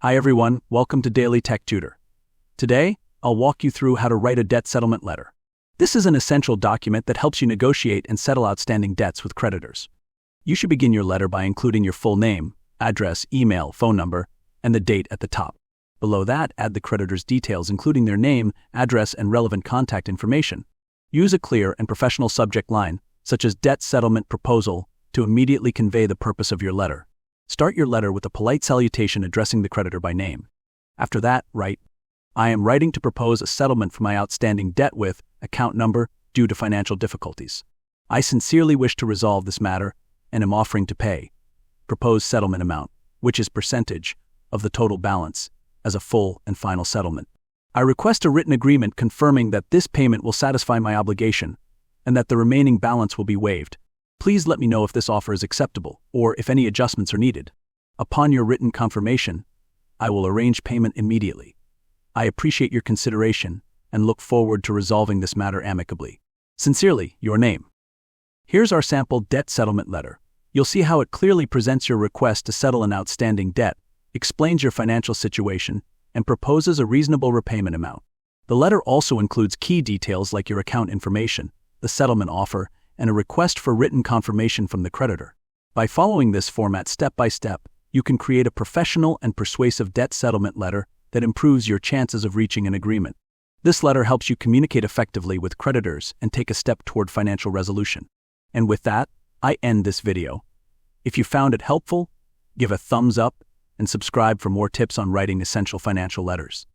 Hi everyone, welcome to Daily Tech Tutor. Today, I'll walk you through how to write a debt settlement letter. This is an essential document that helps you negotiate and settle outstanding debts with creditors. You should begin your letter by including your full name, address, email, phone number, and the date at the top. Below that, add the creditor's details including their name, address, and relevant contact information. Use a clear and professional subject line, such as debt settlement proposal, to immediately convey the purpose of your letter. Start your letter with a polite salutation addressing the creditor by name. After that, write, "I am writing to propose a settlement for my outstanding debt with account number due to financial difficulties. I sincerely wish to resolve this matter and am offering to pay proposed settlement amount, which is percentage of the total balance, as a full and final settlement. I request a written agreement confirming that this payment will satisfy my obligation and that the remaining balance will be waived. Please let me know if this offer is acceptable or if any adjustments are needed. Upon your written confirmation, I will arrange payment immediately. I appreciate your consideration and look forward to resolving this matter amicably. Sincerely, your name." Here's our sample debt settlement letter. You'll see how it clearly presents your request to settle an outstanding debt, explains your financial situation, and proposes a reasonable repayment amount. The letter also includes key details like your account information, the settlement offer, and a request for written confirmation from the creditor. By following this format step by step, you can create a professional and persuasive debt settlement letter that improves your chances of reaching an agreement. This letter helps you communicate effectively with creditors and take a step toward financial resolution. And with that, I end this video. If you found it helpful, give a thumbs up and subscribe for more tips on writing essential financial letters.